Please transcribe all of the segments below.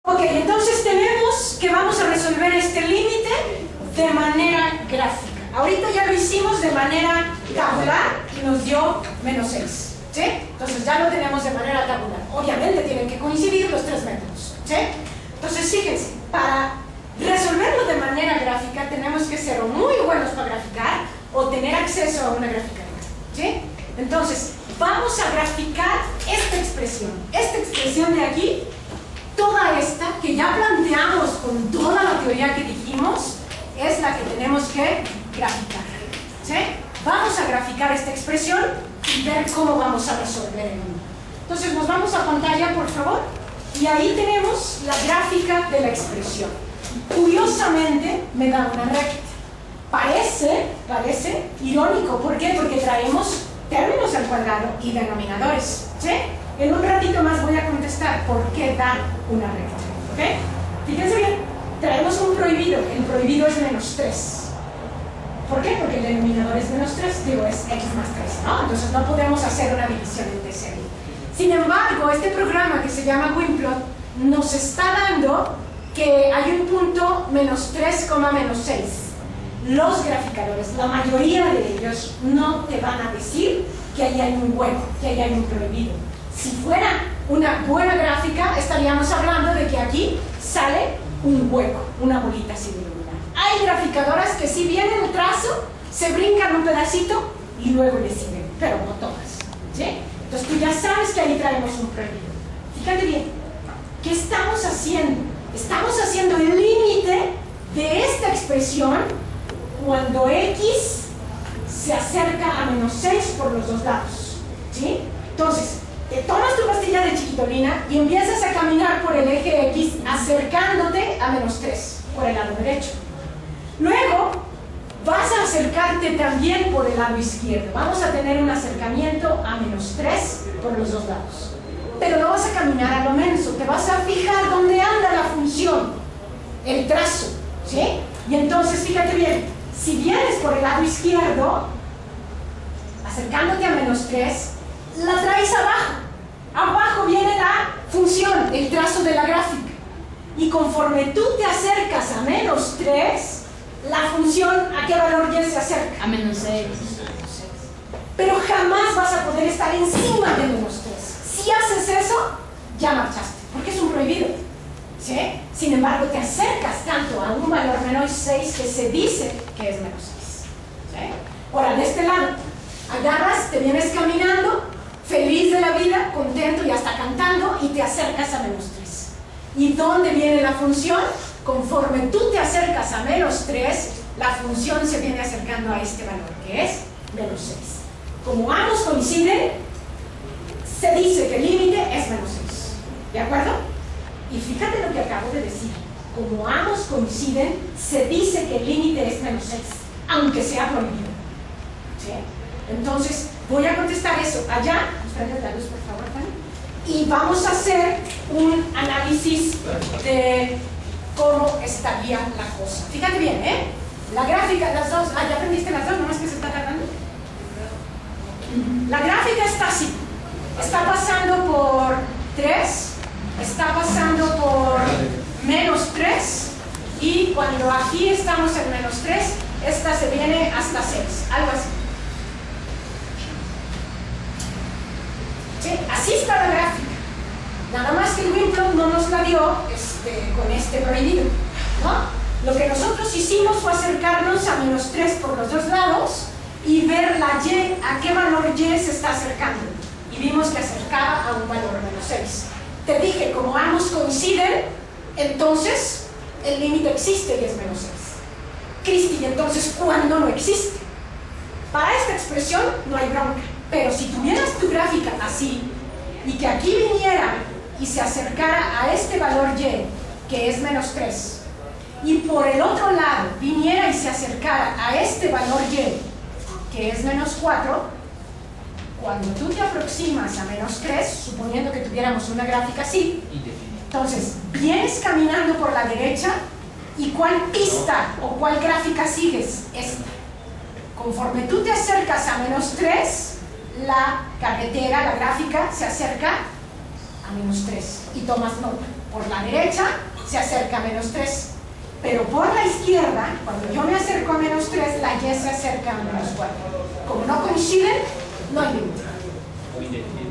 Ok, entonces tenemos que vamos a resolver este límite de manera gráfica. Ahorita ya lo hicimos de manera tabular y nos dio menos 6, ¿sí? Entonces ya lo tenemos de manera tabular. Obviamente tienen que coincidir los tres métodos, ¿sí? Entonces fíjense, para resolverlo de manera gráfica tenemos que ser o muy buenos para graficar o tener acceso a una graficadora, ¿sí? Entonces vamos a graficar esta expresión de aquí, toda esta que ya planteamos con toda la teoría que dijimos, es la que tenemos que graficar, ¿sí? Vamos a graficar esta expresión y ver cómo vamos a resolver el número. Entonces nos vamos a pantalla, por favor, y ahí tenemos la gráfica de la expresión. Curiosamente me da una recta. Parece irónico. ¿Por qué? Porque traemos términos al cuadrado y denominadores, ¿sí? En un ratito más voy a contestar por qué da una recta, ¿ok? Fíjense bien, traemos un prohibido. El prohibido es menos 3. ¿Por qué? Porque el denominador es menos 3, digo, es x más 3, ¿no? Entonces no podemos hacer una división entre serie. Sin embargo, este programa que se llama Winplot nos está dando que hay un punto menos 3, menos 6. Los graficadores, la mayoría de ellos, no te van a decir que ahí hay un hueco, que ahí hay un prohibido. Si fuera una buena gráfica, estaríamos hablando de que aquí sale un hueco, una bolita sin iluminar. Hay graficadoras que si vienen el trazo, se brincan un pedacito y luego le siguen, pero no todas, ¿sí? Entonces tú ya sabes que ahí traemos un prohibido. Fíjate bien, ¿qué estamos haciendo? Estamos haciendo el límite de esta expresión cuando x se acerca a menos 6 por los dos lados, ¿sí? Entonces, te tomas tu pastilla de chiquitolina y empiezas a caminar por el eje X acercándote a menos 3 por el lado derecho. Luego vas a acercarte también por el lado izquierdo. Vamos a tener un acercamiento a menos 3 por los dos lados. Pero no vas a caminar a lo menso, te vas a fijar dónde anda la función, el trazo, ¿sí? Y entonces fíjate bien, si vienes por el lado izquierdo, acercándote a menos 3, la traes abajo. Abajo viene la función, el trazo de la gráfica. Y conforme tú te acercas a menos 3, la función, ¿a qué valor ya se acerca? A menos 6. Pero jamás vas a poder estar encima de menos 3. Si haces eso, ya marchaste, porque es un prohibido, ¿sí? Sin embargo, te acercas tanto a un valor menos 6 que se dice que es menos 6, ¿sí? Ahora, de este lado, agarras, te vienes caminando, feliz de la vida, contento y hasta cantando, y te acercas a menos 3. ¿Y dónde viene la función? Conforme tú te acercas a menos 3, la función se viene acercando a este valor, que es menos 6. Como ambos coinciden, se dice que el límite es menos 6. ¿De acuerdo? Y fíjate lo que acabo de decir. Como ambos coinciden, se dice que el límite es menos 6, aunque sea prohibido, ¿sí? Entonces, voy a contestar eso. Allá, prende la luz, por favor, Fanny. Y vamos a hacer un análisis de cómo estaría la cosa. Fíjate bien, ¿eh? La gráfica, las dos, ¿ya aprendiste las dos? ¿Nomás que se está tardando? La gráfica está así. Está pasando por 3, está pasando por menos 3, y cuando aquí estamos en menos 3, esta se viene hasta 6, algo así. ¿Sí? Así está la gráfica. Nada más que el Winplot no nos la dio con este prohibido, ¿no? Lo que nosotros hicimos fue acercarnos a menos 3 por los dos lados y ver la y, a qué valor y se está acercando. Y vimos que acercaba a un valor menos 6. Te dije, como ambos coinciden, entonces el límite existe y es menos 6. Cristi, entonces, ¿cuándo no existe? Para esta expresión no hay bronca. Pero si tuvieras tu gráfica así, y que aquí viniera y se acercara a este valor y, que es menos 3, y por el otro lado viniera y se acercara a este valor y, que es menos 4, cuando tú te aproximas a menos 3, suponiendo que tuviéramos una gráfica así, entonces vienes caminando por la derecha, ¿y cuál pista o cuál gráfica sigues? Esta. Conforme tú te acercas a menos 3, la carretera, la gráfica, se acerca a menos 3 y tomas nota. Por la derecha se acerca a menos 3. Pero por la izquierda, cuando yo me acerco a menos 3, la y se acerca a menos 4. Como no coinciden, no hay límite.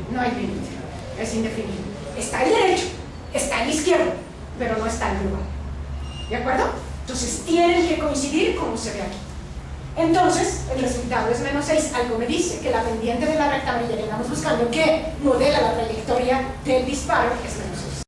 No hay límite. Es indefinido. Está el derecho, está el izquierdo, pero no está el global. ¿De acuerdo? Entonces tienen que coincidir como se ve aquí. Entonces, el resultado es menos 6. Algo me dice que la pendiente de la recta amarilla que andamos buscando, que modela la trayectoria del disparo, es menos 6.